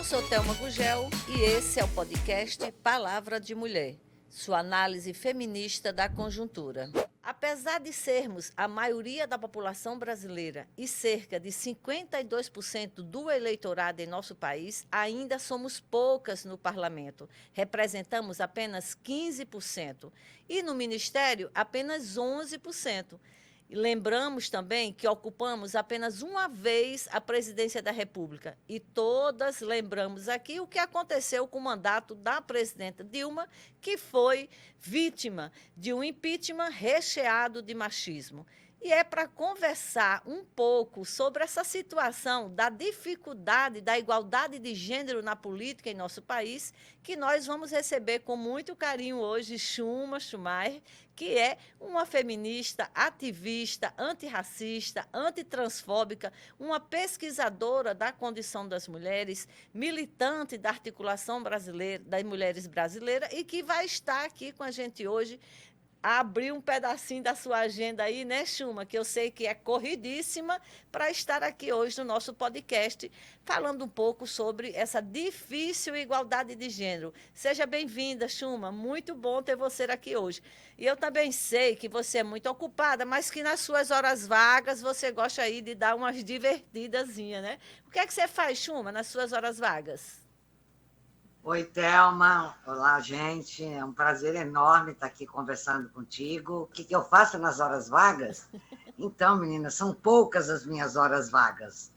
Eu sou Thelma Gugel e esse é o podcast Palavra de Mulher, sua análise feminista da conjuntura. Apesar de sermos a maioria da população brasileira e cerca de 52% do eleitorado em nosso país, ainda somos poucas no parlamento. Representamos apenas 15% e no ministério apenas 11%. E lembramos também que ocupamos apenas uma vez a presidência da República. E todas lembramos aqui o que aconteceu com o mandato da presidenta Dilma, que foi vítima de um impeachment recheado de machismo. E é para conversar um pouco sobre essa situação da dificuldade da igualdade de gênero na política em nosso país, que nós vamos receber com muito carinho hoje Xuma Schumacher, que é uma feminista, ativista, antirracista, antitransfóbica, uma pesquisadora da condição das mulheres, militante da Articulação Brasileira, das Mulheres Brasileiras, e que vai estar aqui com a gente hoje, abrir um pedacinho da sua agenda aí, né, Xuma, que eu sei que é corridíssima, para estar aqui hoje no nosso podcast, falando um pouco sobre essa difícil igualdade de gênero. Seja bem-vinda, Xuma, muito bom ter você aqui hoje. E eu também sei que você é muito ocupada, mas que nas suas horas vagas você gosta aí de dar umas divertidazinhas, né? O que é que você faz, Xuma, nas suas horas vagas? Oi, Thelma. Olá, gente. É um prazer enorme estar aqui conversando contigo. O que eu faço nas horas vagas? Então, meninas, são poucas as minhas horas vagas,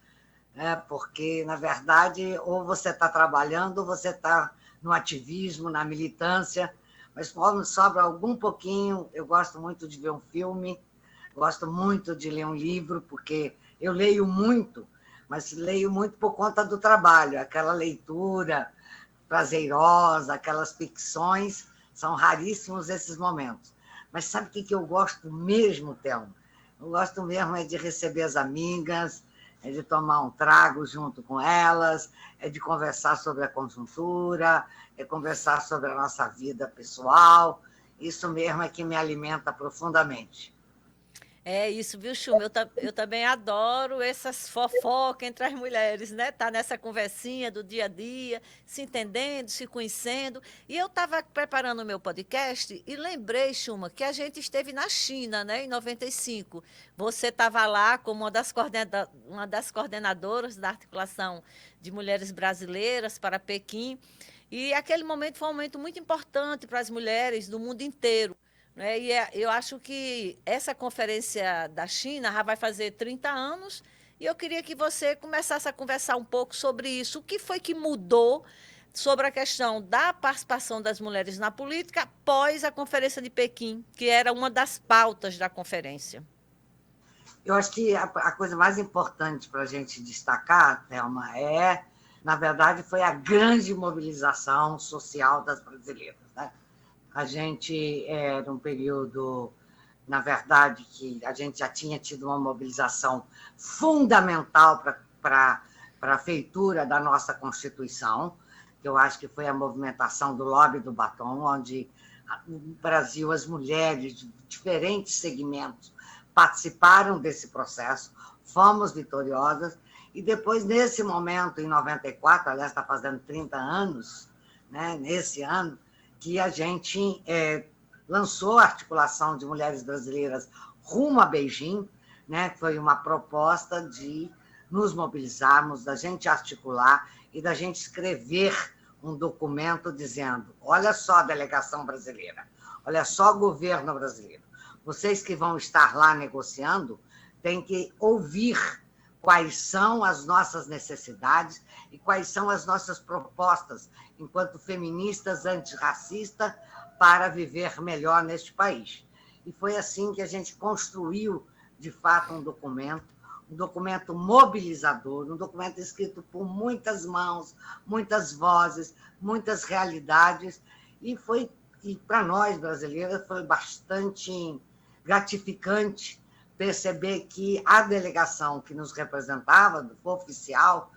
né? Porque, na verdade, ou você está trabalhando ou você está no ativismo, na militância, mas quando sobra algum pouquinho, eu gosto muito de ver um filme, gosto muito de ler um livro, porque eu leio muito, mas leio muito por conta do trabalho, aquela leitura prazerosa, aquelas ficções, são raríssimos esses momentos. Mas sabe o que eu gosto mesmo, Thelma? Eu gosto mesmo é de receber as amigas, é de tomar um trago junto com elas, é de conversar sobre a conjuntura, é conversar sobre a nossa vida pessoal. Isso mesmo é que me alimenta profundamente. É isso, viu, Chuma? Eu também adoro essas fofocas entre as mulheres, né? Tá nessa conversinha do dia a dia, se entendendo, se conhecendo. E eu estava preparando o meu podcast e lembrei, Chuma, que a gente esteve na China, né, em 95. Você estava lá como uma das coordenadoras da articulação de mulheres brasileiras para Pequim. E aquele momento foi um momento muito importante para as mulheres do mundo inteiro. Né? Eu acho que essa conferência da China já vai fazer 30 anos e eu queria que você começasse a conversar um pouco sobre isso. O que foi que mudou sobre a questão da participação das mulheres na política após a Conferência de Pequim, que era uma das pautas da conferência? Eu acho que a coisa mais importante para a gente destacar, Thelma, na verdade, foi a grande mobilização social das brasileiras, né? A gente era um período, na verdade, que a gente já tinha tido uma mobilização fundamental para a feitura da nossa Constituição, que eu acho que foi a movimentação do lobby do batom, onde no Brasil as mulheres de diferentes segmentos participaram desse processo, fomos vitoriosas, e depois, nesse momento, em 94, aliás, está fazendo 30 anos, né, nesse ano, que a gente lançou a articulação de mulheres brasileiras rumo a Beijing, né, que foi uma proposta de nos mobilizarmos, da gente articular e da gente escrever um documento dizendo: olha só a delegação brasileira, olha só o governo brasileiro, vocês que vão estar lá negociando têm que ouvir quais são as nossas necessidades e quais são as nossas propostas enquanto feministas antirracistas para viver melhor neste país. E foi assim que a gente construiu, de fato, um documento mobilizador, um documento escrito por muitas mãos, muitas vozes, muitas realidades, e para nós, brasileiras, foi bastante gratificante perceber que a delegação que nos representava, do oficial,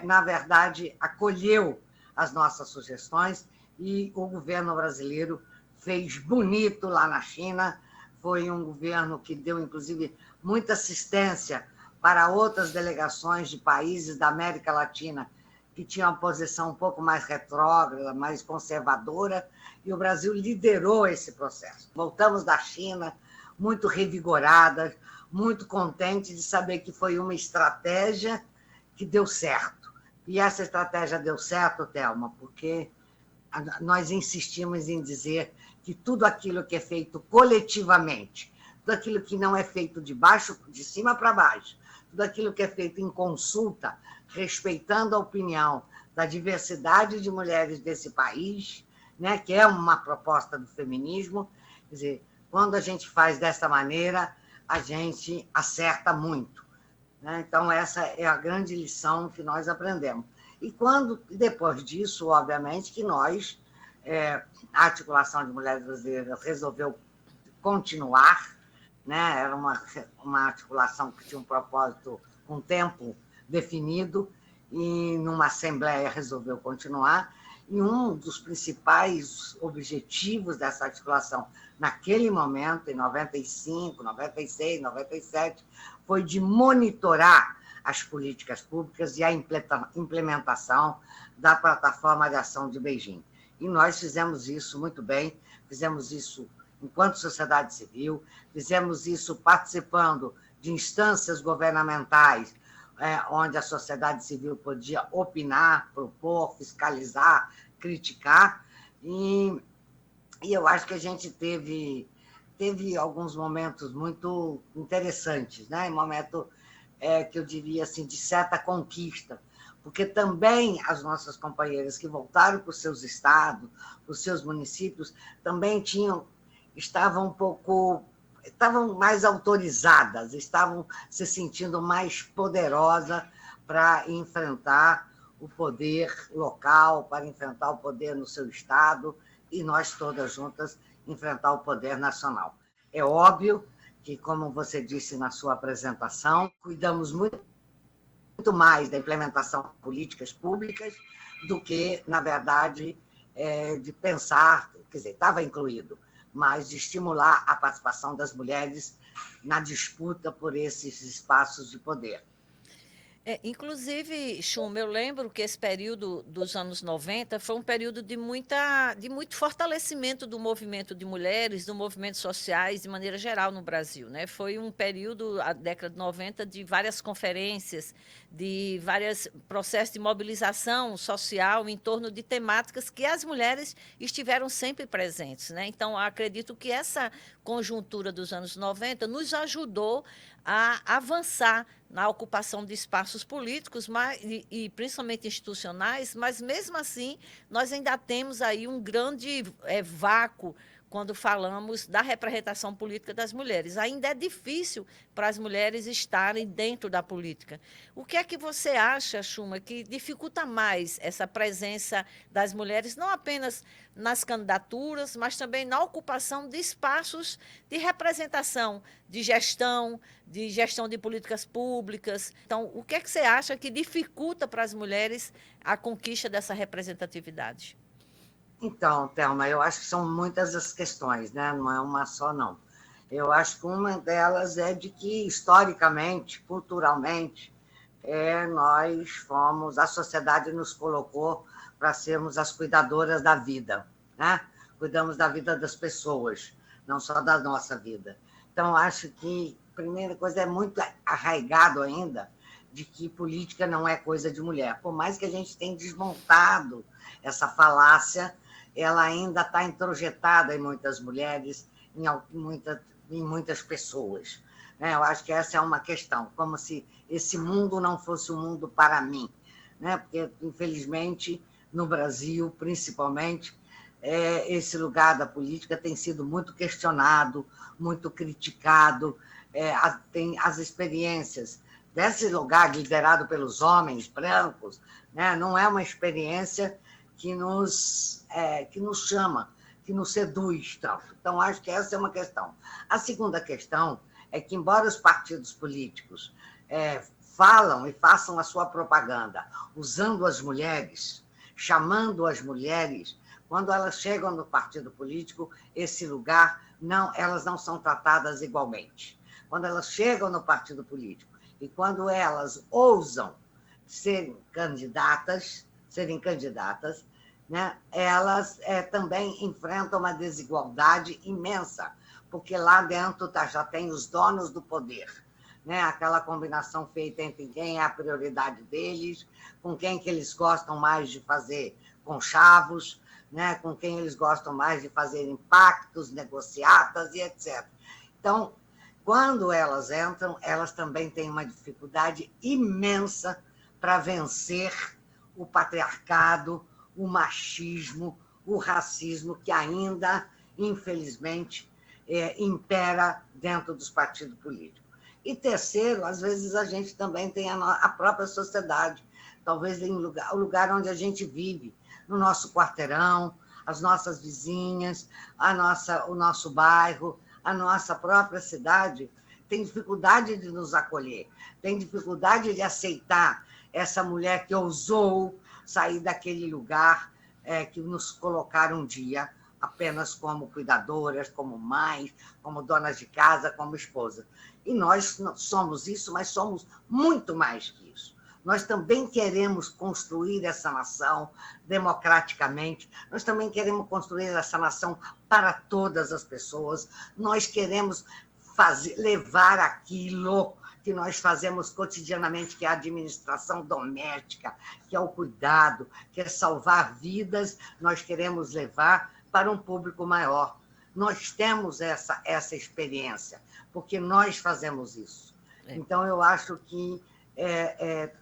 na verdade, acolheu as nossas sugestões e o governo brasileiro fez bonito lá na China. Foi um governo que deu, inclusive, muita assistência para outras delegações de países da América Latina que tinha uma posição um pouco mais retrógrada, mais conservadora, e o Brasil liderou esse processo. Voltamos da China muito revigoradas, muito contentes de saber que foi uma estratégia que deu certo. E essa estratégia deu certo, Thelma, porque nós insistimos em dizer que tudo aquilo que é feito coletivamente, tudo aquilo que não é feito de cima para baixo, tudo aquilo que é feito em consulta, respeitando a opinião da diversidade de mulheres desse país, né, que é uma proposta do feminismo, quer dizer, quando a gente faz dessa maneira, a gente acerta muito, né? Então, essa é a grande lição que nós aprendemos. E depois disso, obviamente, que nós, a Articulação de Mulheres Brasileiras resolveu continuar, né? Era uma articulação que tinha um propósito, um tempo definido, e numa assembleia resolveu continuar. E um dos principais objetivos dessa articulação, naquele momento, em 95, 96, 97, foi de monitorar as políticas públicas e a implementação da Plataforma de Ação de Beijing. E nós fizemos isso muito bem, fizemos isso enquanto sociedade civil, fizemos isso participando de instâncias governamentais, onde a sociedade civil podia opinar, propor, fiscalizar, criticar, e eu acho que a gente teve alguns momentos muito interessantes, né? Um momento que eu diria assim, de certa conquista, porque também as nossas companheiras que voltaram para os seus estados, para os seus municípios, também estavam mais autorizadas, estavam se sentindo mais poderosas para enfrentar o poder local, para enfrentar o poder no seu estado, e nós todas juntas enfrentar o poder nacional. É óbvio que, como você disse na sua apresentação, cuidamos muito mais da implementação de políticas públicas do que, na verdade, de pensar, quer dizer, estava incluído, mas de estimular a participação das mulheres na disputa por esses espaços de poder. Inclusive, Chuma, eu lembro que esse período dos anos 90 foi um período de muito fortalecimento do movimento de mulheres, do movimento sociais, de maneira geral, no Brasil, né? Foi um período, a década de 90, de várias conferências, de vários processos de mobilização social em torno de temáticas que as mulheres estiveram sempre presentes, né? Então, acredito que essa conjuntura dos anos 90 nos ajudou a avançar na ocupação de espaços políticos e principalmente institucionais, mas mesmo assim nós ainda temos aí um grande vácuo quando falamos da representação política das mulheres. Ainda é difícil para as mulheres estarem dentro da política. O que é que você acha, Chuma, que dificulta mais essa presença das mulheres, não apenas nas candidaturas, mas também na ocupação de espaços de representação, de gestão de políticas públicas? Então, o que é que você acha que dificulta para as mulheres a conquista dessa representatividade? Então, Thelma, eu acho que são muitas as questões, né? Não é uma só, não. Eu acho que uma delas é de que, historicamente, culturalmente, a sociedade nos colocou para sermos as cuidadoras da vida, né? Cuidamos da vida das pessoas, não só da nossa vida. Então, acho que a primeira coisa é muito arraigado ainda de que política não é coisa de mulher. Por mais que a gente tenha desmontado essa falácia, ela ainda está introjetada em muitas mulheres, em muitas pessoas. Eu acho que essa é uma questão, como se esse mundo não fosse um mundo para mim, né? Porque, infelizmente, no Brasil, principalmente, esse lugar da política tem sido muito questionado, muito criticado, tem as experiências desse lugar liderado pelos homens brancos, né? Não é uma experiência que nos chama, que nos seduz tanto. Então, acho que essa é uma questão. A segunda questão é que, embora os partidos políticos falam e façam a sua propaganda usando as mulheres, chamando as mulheres, quando elas chegam no partido político, esse lugar, elas não são tratadas igualmente. Quando elas chegam no partido político e quando elas ousam ser candidatas, serem candidatas, né, elas também enfrentam uma desigualdade imensa, porque lá dentro já tem os donos do poder, né, aquela combinação feita entre quem é a prioridade deles, com quem que eles gostam mais de fazer conchavos, né, com quem eles gostam mais de fazer impactos, negociatas e etc. Então, quando elas entram, elas também têm uma dificuldade imensa para vencer o patriarcado, o machismo, o racismo que ainda, infelizmente, impera dentro dos partidos políticos. E terceiro, às vezes a gente também tem a própria sociedade, talvez em o lugar onde a gente vive, no nosso quarteirão, as nossas vizinhas, o nosso bairro, a nossa própria cidade, tem dificuldade de nos acolher, tem dificuldade de aceitar essa mulher que ousou sair daquele lugar que nos colocaram um dia apenas como cuidadoras, como mães, como donas de casa, como esposas. E nós somos isso, mas somos muito mais que isso. Nós também queremos construir essa nação democraticamente, nós também queremos construir essa nação para todas as pessoas, nós queremos levar aquilo que nós fazemos cotidianamente, que é a administração doméstica, que é o cuidado, que é salvar vidas, nós queremos levar para um público maior. Nós temos essa experiência, porque nós fazemos isso. Então, eu acho que é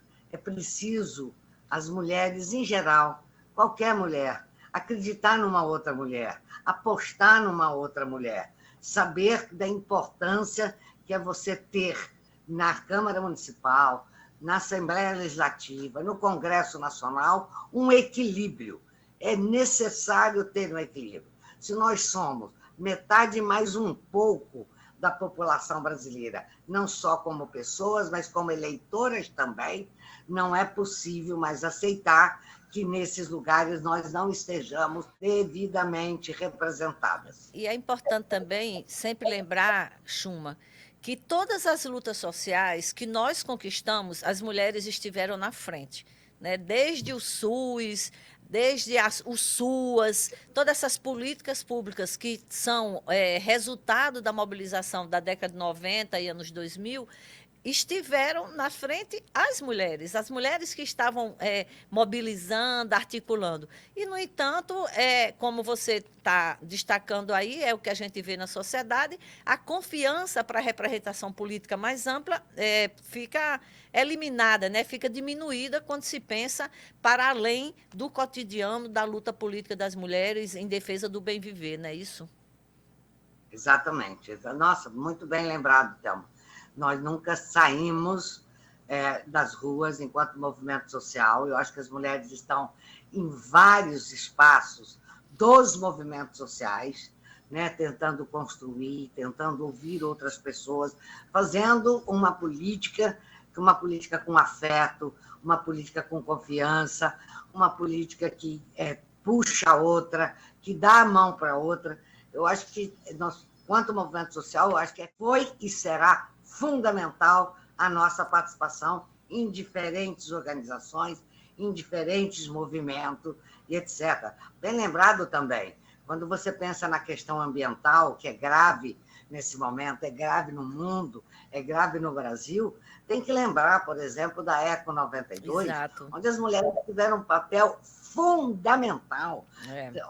preciso as mulheres, em geral, qualquer mulher, acreditar numa outra mulher, apostar numa outra mulher, saber da importância que é você ter na Câmara Municipal, na Assembleia Legislativa, no Congresso Nacional, um equilíbrio. É necessário ter um equilíbrio. Se nós somos metade mais um pouco da população brasileira, não só como pessoas, mas como eleitoras também, não é possível mais aceitar que nesses lugares nós não estejamos devidamente representadas. E é importante também sempre lembrar, Chuma, que todas as lutas sociais que nós conquistamos, as mulheres estiveram na frente, né? Desde o SUS, desde o SUAS, todas essas políticas públicas que são resultado da mobilização da década de 90 e anos 2000, estiveram na frente as mulheres que estavam mobilizando, articulando. E, no entanto, como você está destacando aí, é o que a gente vê na sociedade, a confiança para a representação política mais ampla fica eliminada, né? Fica diminuída quando se pensa para além do cotidiano da luta política das mulheres em defesa do bem viver, não é isso? Exatamente. Nossa, muito bem lembrado, Thelma. Nós nunca saímos das ruas enquanto movimento social. Eu acho que as mulheres estão em vários espaços dos movimentos sociais, né, tentando construir, tentando ouvir outras pessoas, fazendo uma política com afeto, uma política com confiança, uma política que puxa a outra, que dá a mão para a outra. Eu acho que nós, quanto movimento social, eu acho que foi e será fundamental a nossa participação em diferentes organizações, em diferentes movimentos e etc. Bem lembrado também, quando você pensa na questão ambiental, que é grave nesse momento, é grave no mundo, é grave no Brasil, tem que lembrar, por exemplo, da Eco 92, Exato. Onde as mulheres tiveram um papel fundamental.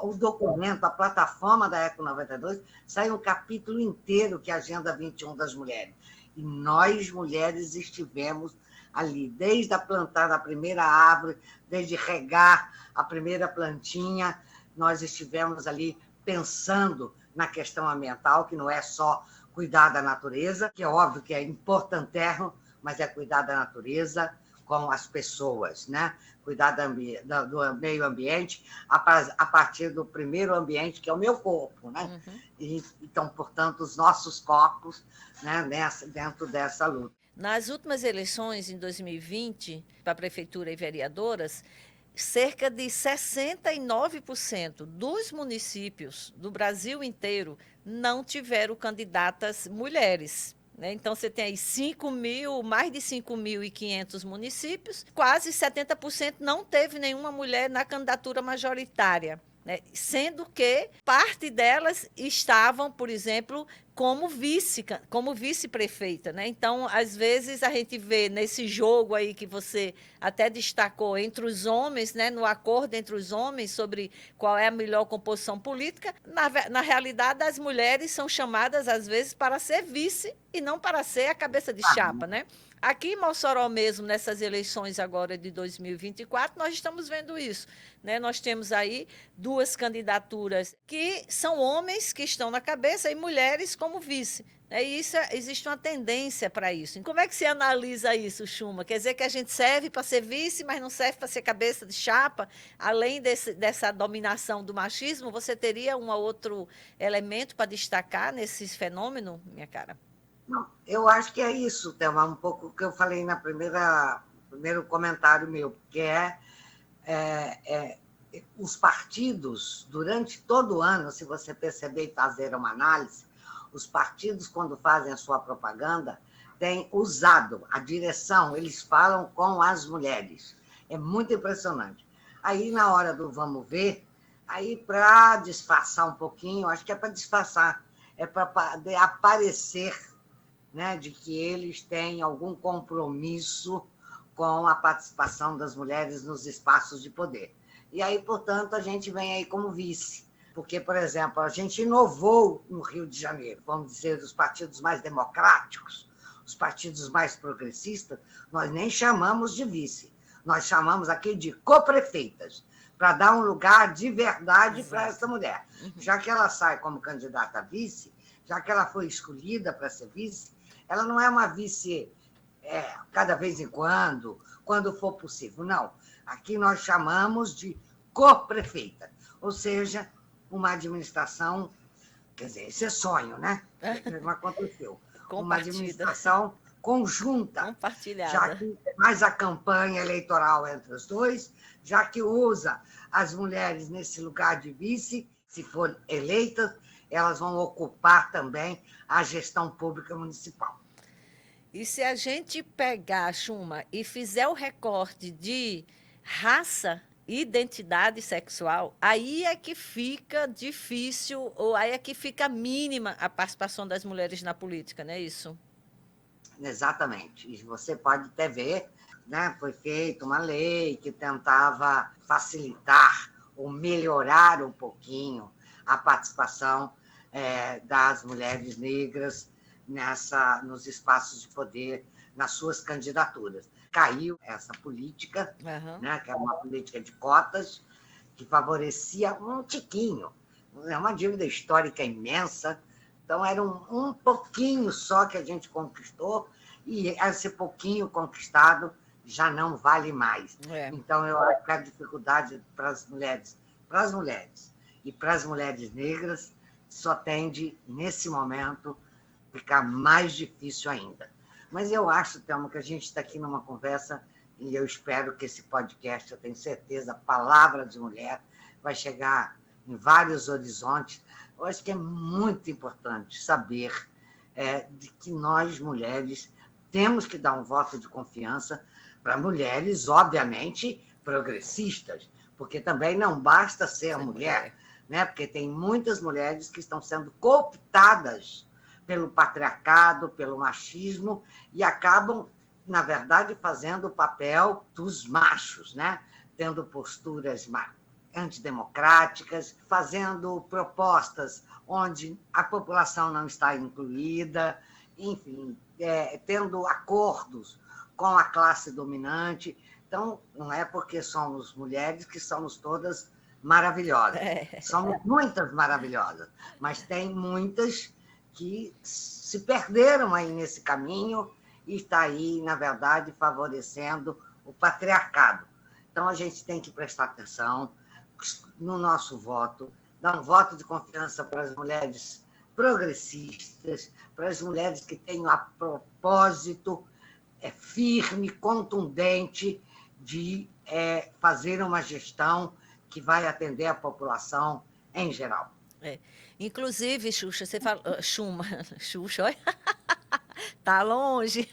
O documento, a plataforma da Eco 92, sai um capítulo inteiro que é a Agenda 21 das mulheres. E nós, mulheres, estivemos ali, desde a plantar da primeira árvore, desde regar a primeira plantinha, nós estivemos ali pensando na questão ambiental, que não é só cuidar da natureza, que é óbvio que é importantíssimo, mas é cuidar da natureza com as pessoas, né? Cuidar do meio ambiente a partir do primeiro ambiente, que é o meu corpo, né? Uhum. E, então, portanto, os nossos corpos, né, dentro dessa luta. Nas últimas eleições, em 2020, para a prefeitura e vereadoras, cerca de 69% dos municípios do Brasil inteiro não tiveram candidatas mulheres. né? Então, você tem aí 5.000, mais de 5.500 municípios, quase 70% não teve nenhuma mulher na candidatura majoritária, né? Sendo que parte delas estavam, por exemplo, como vice-prefeita, né? Então, às vezes, a gente vê nesse jogo aí que você até destacou entre os homens, né? No acordo entre os homens sobre qual é a melhor composição política, na realidade, as mulheres são chamadas, às vezes, para ser vice e não para ser a cabeça de chapa, né? Aqui em Mossoró mesmo, nessas eleições agora de 2024, nós estamos vendo isso, né? Nós temos aí 2 candidaturas que são homens que estão na cabeça e mulheres como vice. E isso, existe uma tendência para isso. E como é que você analisa isso, Chuma? Quer dizer que a gente serve para ser vice, mas não serve para ser cabeça de chapa? Além dessa dominação do machismo, você teria um outro elemento para destacar nesse fenômeno, minha cara? Não, eu acho que é isso, Thelma, um pouco o que eu falei na primeiro comentário meu, que é os partidos, durante todo o ano, se você perceber e fazer uma análise, os partidos, quando fazem a sua propaganda, têm usado a direção, eles falam com as mulheres. É muito impressionante. Aí, na hora do vamos ver, aí para disfarçar um pouquinho, acho que é para disfarçar, é para aparecer, né, de que eles têm algum compromisso com a participação das mulheres nos espaços de poder. E aí, portanto, a gente vem aí como vice. Porque, por exemplo, a gente inovou no Rio de Janeiro, vamos dizer, os partidos mais democráticos, os partidos mais progressistas, nós nem chamamos de vice, nós chamamos aqui de coprefeitas, para dar um lugar de verdade para essa mulher. Já que ela sai como candidata a vice, já que ela foi escolhida para ser vice, ela não é uma vice cada vez em quando for possível. Não. Aqui nós chamamos de coprefeita, ou seja, uma administração, quer dizer, esse é sonho, né? Não aconteceu. Uma administração conjunta, compartilhada, já que faz a campanha eleitoral entre os dois, já que usa as mulheres nesse lugar de vice, se for eleitas, elas vão ocupar também a gestão pública municipal. E se a gente pegar, Chuma, e fizer o recorte de raça e identidade sexual, aí é que fica difícil, ou aí é que fica mínima a participação das mulheres na política, não é isso? Exatamente. E você pode até ver, né, foi feita uma lei que tentava facilitar ou melhorar um pouquinho a participação das mulheres negras nos espaços de poder, nas suas candidaturas. Caiu essa política, né, que era uma política de cotas, que favorecia um tiquinho. É uma dívida histórica imensa, então era um pouquinho só que a gente conquistou, e esse pouquinho conquistado já não vale mais. Então, eu acho que a dificuldade para as mulheres e para as mulheres negras só tende, nesse momento, ficar mais difícil ainda. Mas eu acho, Thelma, que a gente está aqui numa conversa, e eu espero que esse podcast, eu tenho certeza, Palavra de Mulher, vai chegar em vários horizontes. Eu acho que é muito importante saber de que nós, mulheres, temos que dar um voto de confiança para mulheres, obviamente, progressistas, porque também não basta ser mulher, né? Porque tem muitas mulheres que estão sendo cooptadas pelo patriarcado, pelo machismo, e acabam, na verdade, fazendo o papel dos machos, né? Tendo posturas antidemocráticas, fazendo propostas onde a população não está incluída, enfim, tendo acordos com a classe dominante. Então, não é porque somos mulheres que somos todas maravilhosas. Somos muitas maravilhosas, mas tem muitas que se perderam aí nesse caminho e está aí, na verdade, favorecendo o patriarcado. Então, a gente tem que prestar atenção no nosso voto, dar um voto de confiança para as mulheres progressistas, para as mulheres que têm a propósito firme, contundente de fazer uma gestão que vai atender a população em geral. Inclusive, Xuxa, você fala... Chuma, Xuxa, olha. Tá longe.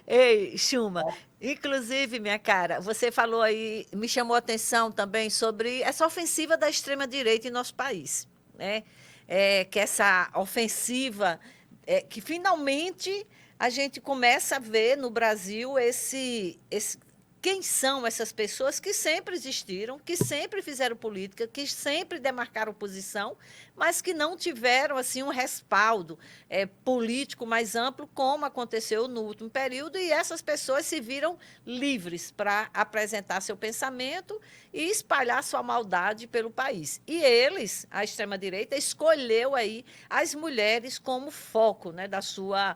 Ei, Chuma, inclusive, minha cara, você falou aí, me chamou a atenção também sobre essa ofensiva da extrema-direita em nosso país, né? Que essa ofensiva, que finalmente a gente começa a ver no Brasil quem são essas pessoas que sempre existiram, que sempre fizeram política, que sempre demarcaram posição, mas que não tiveram assim um respaldo político mais amplo, como aconteceu no último período, e essas pessoas se viram livres para apresentar seu pensamento e espalhar sua maldade pelo país. E eles, a extrema-direita, escolheu aí as mulheres como foco, né, da sua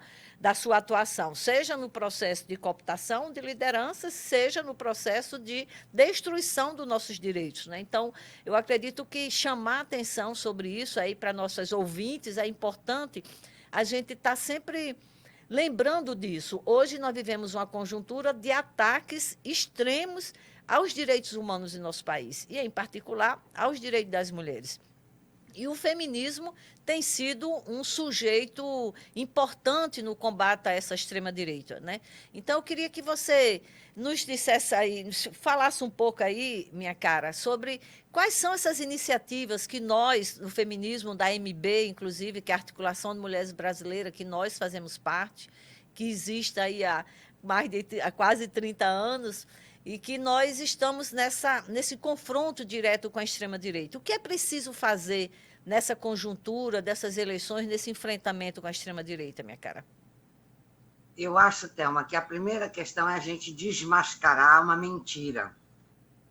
atuação, seja no processo de cooptação de lideranças, seja no processo de destruição dos nossos direitos, né? Então, eu acredito que chamar atenção sobre isso aí para nossos ouvintes é importante a gente estar sempre lembrando disso. Hoje nós vivemos uma conjuntura de ataques extremos aos direitos humanos em nosso país, e, em particular, aos direitos das mulheres. E o feminismo tem sido um sujeito importante no combate a essa extrema-direita, né? Então, eu queria que você nos dissesse aí, falasse um pouco aí, minha cara, sobre quais são essas iniciativas que nós, no feminismo da MB, inclusive, que é a Articulação de Mulheres Brasileiras, que nós fazemos parte, que existe aí há quase 30 anos, e que nós estamos nesse confronto direto com a extrema-direita. O que é preciso fazer nessa conjuntura dessas eleições, nesse enfrentamento com a extrema-direita, minha cara? Eu acho, Thelma, que a primeira questão é a gente desmascarar uma mentira,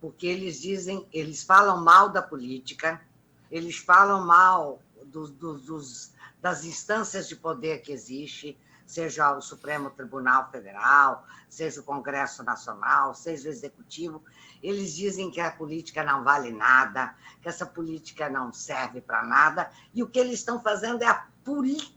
porque eles falam mal da política, eles falam mal das instâncias de poder que existem, seja o Supremo Tribunal Federal, seja o Congresso Nacional, seja o Executivo. Eles dizem que a política não vale nada, que essa política não serve para nada, e o que eles estão fazendo é a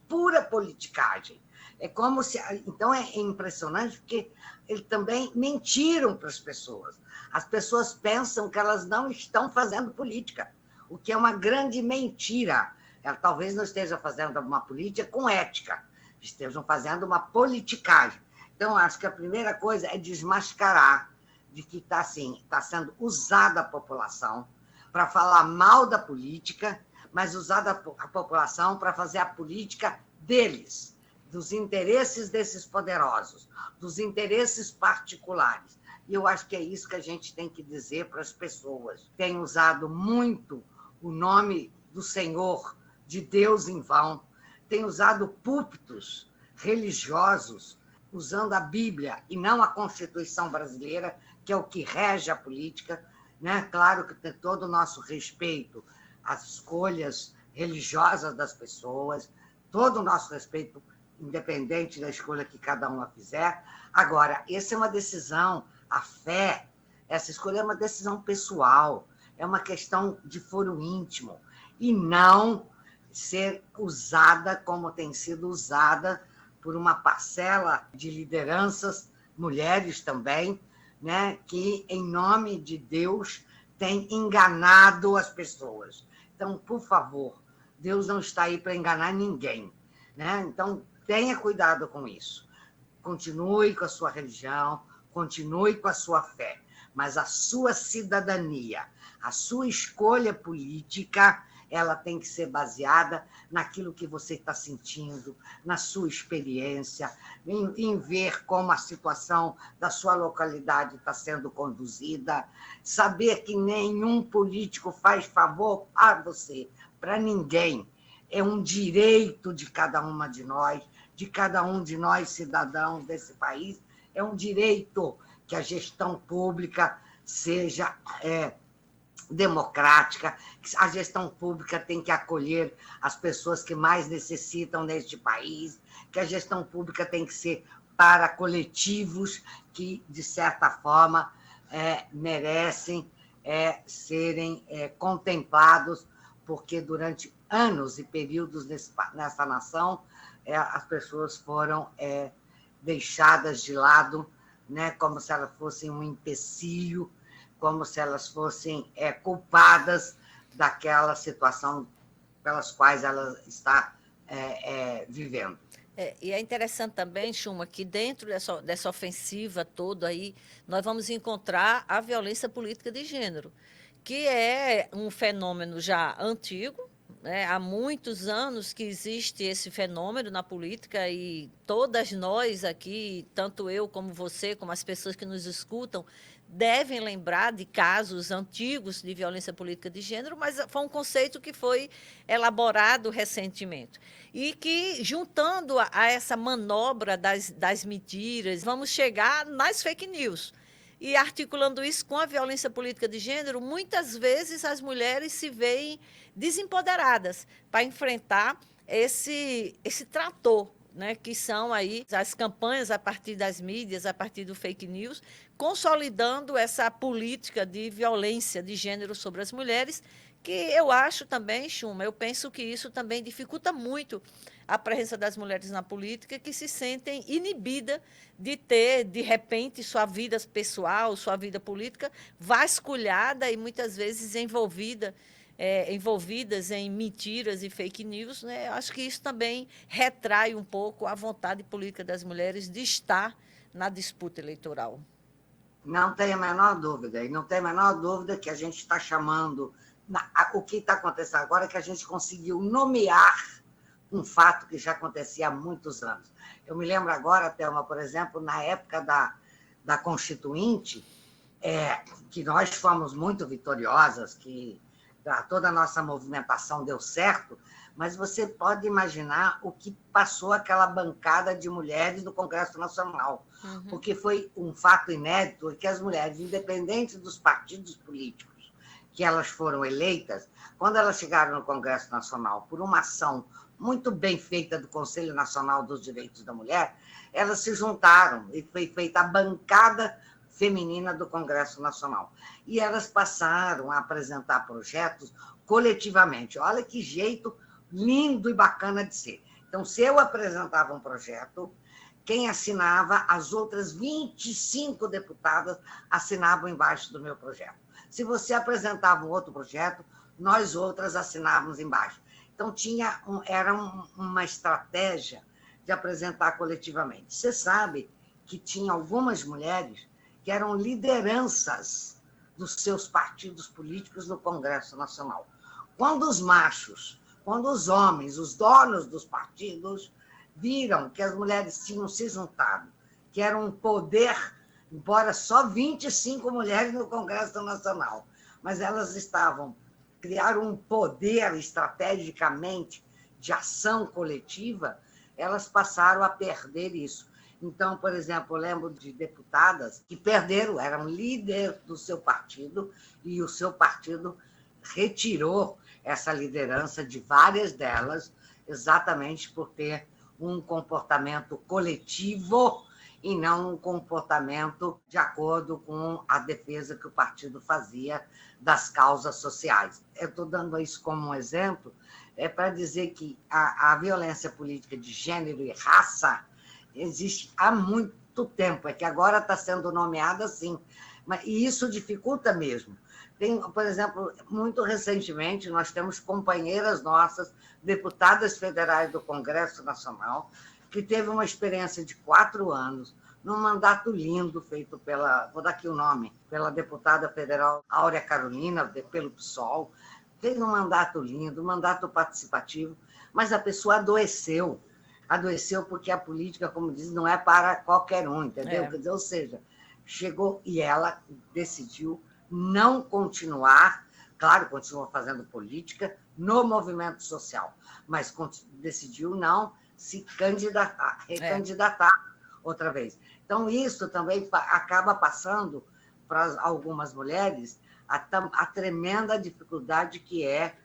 pura politicagem. É como se... Então, é impressionante, porque eles também mentiram para as pessoas. As pessoas pensam que elas não estão fazendo política, o que é uma grande mentira. Ela talvez não esteja fazendo uma política com ética, estejam fazendo uma politicagem. Então, acho que a primeira coisa é desmascarar de que está assim, tá sendo usada a população para falar mal da política, mas usada a população para fazer a política deles, dos interesses desses poderosos, dos interesses particulares. E eu acho que é isso que a gente tem que dizer para as pessoas. Tem usado muito o nome do Senhor, de Deus em vão, tem usado púlpitos religiosos, usando a Bíblia e não a Constituição brasileira, que é o que rege a política, né? Claro que tem todo o nosso respeito às escolhas religiosas das pessoas, todo o nosso respeito, independente da escolha que cada uma fizer. Agora, essa é uma decisão, a fé, essa escolha é uma decisão pessoal, é uma questão de foro íntimo, e não ser usada como tem sido usada por uma parcela de lideranças, mulheres também, né, que, em nome de Deus, tem enganado as pessoas. Então, por favor, Deus não está aí para enganar ninguém, né? Então, tenha cuidado com isso. Continue com a sua religião, continue com a sua fé, mas a sua cidadania, a sua escolha política, ela tem que ser baseada naquilo que você está sentindo, na sua experiência, em ver como a situação da sua localidade está sendo conduzida, saber que nenhum político faz favor a você, para ninguém. É um direito de cada uma de nós, cidadãos desse país, é um direito que a gestão pública seja democrática, a gestão pública tem que acolher as pessoas que mais necessitam neste país, que a gestão pública tem que ser para coletivos que, de certa forma, merecem serem contemplados, porque durante anos e períodos nessa nação, as pessoas foram deixadas de lado, né, como se elas fossem um empecilho, como se elas fossem culpadas daquela situação pelas quais ela está vivendo. E é interessante também, Chuma, que dentro dessa ofensiva toda aí, nós vamos encontrar a violência política de gênero, que é um fenômeno já antigo, né? Há muitos anos que existe esse fenômeno na política e todas nós aqui, tanto eu como você, como as pessoas que nos escutam, devem lembrar de casos antigos de violência política de gênero, mas foi um conceito que foi elaborado recentemente. E que, juntando a essa manobra das mentiras, vamos chegar nas fake news. E articulando isso com a violência política de gênero, muitas vezes as mulheres se veem desempoderadas para enfrentar esse trator, né, que são aí as campanhas a partir das mídias, a partir do fake news, consolidando essa política de violência de gênero sobre as mulheres, que eu acho também, Chuma, eu penso que isso também dificulta muito a presença das mulheres na política, que se sentem inibidas de ter, de repente, sua vida pessoal, sua vida política vasculhada e muitas vezes envolvidas em mentiras e fake news, né? Acho que isso também retrai um pouco a vontade política das mulheres de estar na disputa eleitoral. Não tem a menor dúvida, e não tem a menor dúvida que a gente está chamando. O que está acontecendo agora é que a gente conseguiu nomear um fato que já acontecia há muitos anos. Eu me lembro agora, Thelma, por exemplo, na época da Constituinte, que nós fomos muito vitoriosas, que toda a nossa movimentação deu certo, mas você pode imaginar o que passou aquela bancada de mulheres do Congresso Nacional, porque foi um fato inédito que as mulheres, independente dos partidos políticos que elas foram eleitas, quando elas chegaram no Congresso Nacional por uma ação muito bem feita do Conselho Nacional dos Direitos da Mulher, elas se juntaram e foi feita a bancada feminina do Congresso Nacional. E elas passaram a apresentar projetos coletivamente. Olha que jeito lindo e bacana de ser. Então, se eu apresentava um projeto, quem assinava, as outras 25 deputadas assinavam embaixo do meu projeto. Se você apresentava um outro projeto, nós outras assinávamos embaixo. Então, era uma estratégia de apresentar coletivamente. Você sabe que tinha algumas mulheres que eram lideranças dos seus partidos políticos no Congresso Nacional. Quando os machos, quando os homens, os donos dos partidos, viram que as mulheres tinham se juntado, que era um poder, embora só 25 mulheres no Congresso Nacional, mas elas criaram um poder estrategicamente de ação coletiva, elas passaram a perder isso. Então, por exemplo, eu lembro de deputadas que perderam, eram líder do seu partido, e o seu partido retirou essa liderança de várias delas, exatamente por ter um comportamento coletivo e não um comportamento de acordo com a defesa que o partido fazia das causas sociais. Eu estou dando isso como um exemplo para dizer que a violência política de gênero e raça existe há muito tempo, é que agora está sendo nomeada assim, e isso dificulta mesmo. Por exemplo, muito recentemente, nós temos companheiras nossas, deputadas federais do Congresso Nacional, que teve uma experiência de 4 anos, num mandato lindo feito vou dar aqui o nome, pela deputada federal Áurea Carolina, pelo PSOL, fez um mandato lindo, um mandato participativo, mas a pessoa adoeceu porque a política, como diz, não é para qualquer um, entendeu? Quer dizer, ou seja, chegou e ela decidiu não continuar, claro, continuou fazendo política no movimento social, mas decidiu não se recandidatar outra vez. Então, isso também acaba passando para algumas mulheres a tremenda dificuldade que é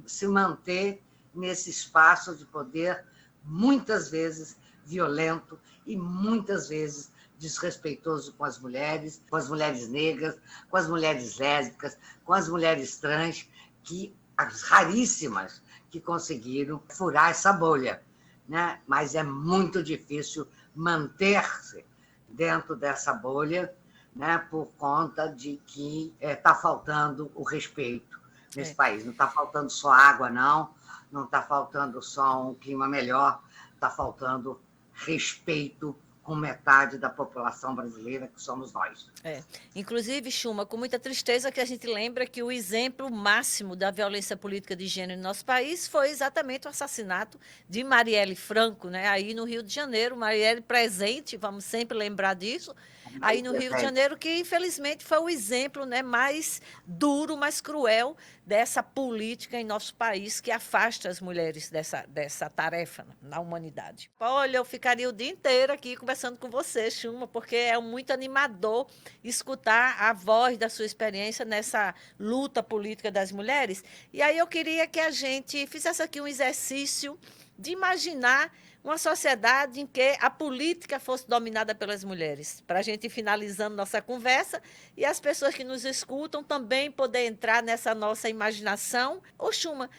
se manter nesse espaço de poder, muitas vezes violento e muitas vezes desrespeitoso com as mulheres negras, com as mulheres lésbicas, com as mulheres trans, as raríssimas que conseguiram furar essa bolha, né? Mas é muito difícil manter-se dentro dessa bolha, né? Por conta de que está faltando o respeito nesse país. Não está faltando só água, não está faltando só um clima melhor, está faltando respeito com metade da população brasileira, que somos nós. Inclusive, Chuma, com muita tristeza que a gente lembra que o exemplo máximo da violência política de gênero no nosso país foi exatamente o assassinato de Marielle Franco, né? Aí no Rio de Janeiro, Marielle presente, vamos sempre lembrar disso, aí no Rio de Janeiro, que infelizmente foi o exemplo, né, mais duro, mais cruel dessa política em nosso país que afasta as mulheres dessa tarefa na humanidade. Olha, eu ficaria o dia inteiro aqui conversando com você, Chuma, porque é muito animador escutar a voz da sua experiência nessa luta política das mulheres. E aí eu queria que a gente fizesse aqui um exercício de imaginar uma sociedade em que a política fosse dominada pelas mulheres, para a gente ir finalizando nossa conversa e as pessoas que nos escutam também poder entrar nessa nossa imaginação. Ô, Chuma,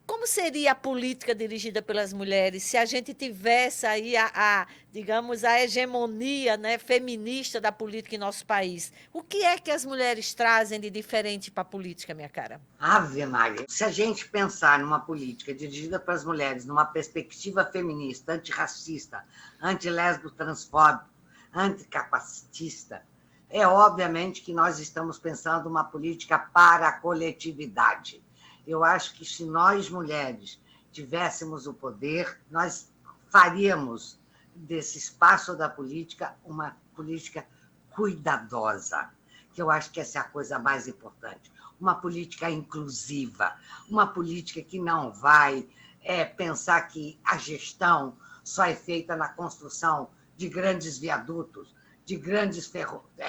como seria a política dirigida pelas mulheres se a gente tivesse aí digamos, a hegemonia, né, feminista da política em nosso país? O que é que as mulheres trazem de diferente para a política, minha cara? Ave Maria, se a gente pensar numa política dirigida para as mulheres, numa perspectiva feminista, antirracista, antilésbico transfóbico, anticapacitista, é obviamente que nós estamos pensando uma política para a coletividade. Eu acho que se nós, mulheres, tivéssemos o poder, nós faríamos desse espaço da política uma política cuidadosa, que eu acho que essa é a coisa mais importante. Uma política inclusiva, uma política que não vai pensar que a gestão só é feita na construção de grandes viadutos, de grandes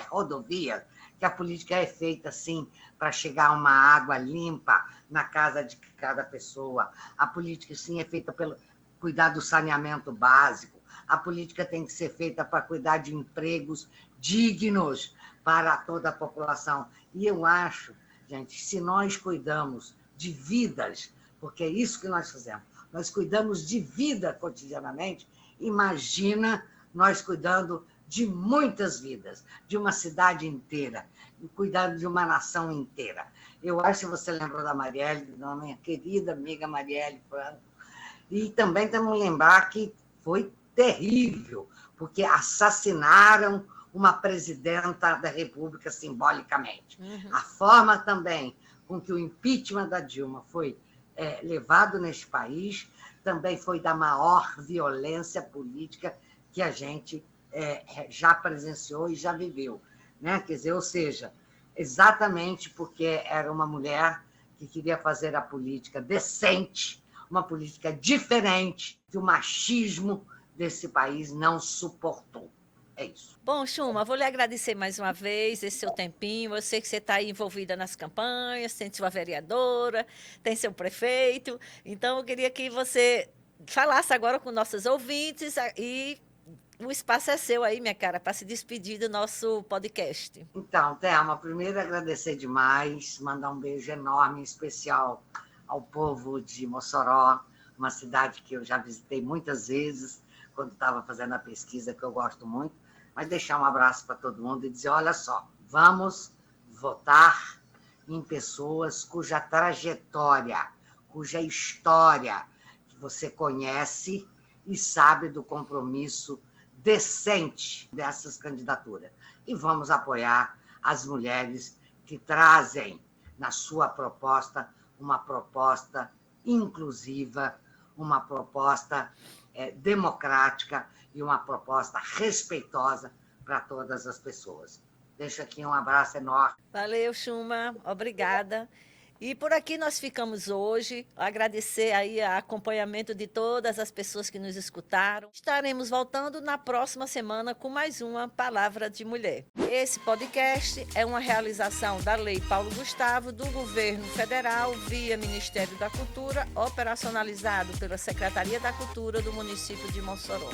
rodovias, que a política é feita, sim, para chegar a uma água limpa na casa de cada pessoa. A política, sim, é feita pelo cuidar do saneamento básico. A política tem que ser feita para cuidar de empregos dignos para toda a população. E eu acho, gente, se nós cuidamos de vidas, porque é isso que nós fazemos, nós cuidamos de vida cotidianamente, imagina nós cuidando de muitas vidas, de uma cidade inteira, cuidando de uma nação inteira. Eu acho que você lembrou da Marielle, da minha querida amiga Marielle Franco, e também temos que lembrar que foi terrível, porque assassinaram uma presidenta da República simbolicamente. A forma também com que o impeachment da Dilma foi levado neste país também foi da maior violência política que a gente já presenciou e já viveu, né? Quer dizer, ou seja, exatamente porque era uma mulher que queria fazer a política decente, uma política diferente que o machismo desse país não suportou. É isso. Bom, Chuma, vou lhe agradecer mais uma vez esse seu tempinho. Eu sei que você está aí envolvida nas campanhas, tem sua vereadora, tem seu prefeito. Então, eu queria que você falasse agora com nossos ouvintes e o espaço é seu aí, minha cara, para se despedir do nosso podcast. Então, Thelma, primeiro agradecer demais, mandar um beijo enorme, especial ao povo de Mossoró, uma cidade que eu já visitei muitas vezes, quando estava fazendo a pesquisa, que eu gosto muito, mas deixar um abraço para todo mundo e dizer, olha só, vamos votar em pessoas cuja trajetória, cuja história que você conhece e sabe do compromisso decente dessas candidaturas. E vamos apoiar as mulheres que trazem na sua proposta uma proposta inclusiva, uma proposta democrática e uma proposta respeitosa para todas as pessoas. Deixo aqui um abraço enorme. Valeu, Chuma. Obrigada. E por aqui nós ficamos hoje. Agradecer aí o acompanhamento de todas as pessoas que nos escutaram. Estaremos voltando na próxima semana com mais uma Palavra de Mulher. Esse podcast é uma realização da Lei Paulo Gustavo, do Governo Federal, via Ministério da Cultura, operacionalizado pela Secretaria da Cultura do município de Mossoró.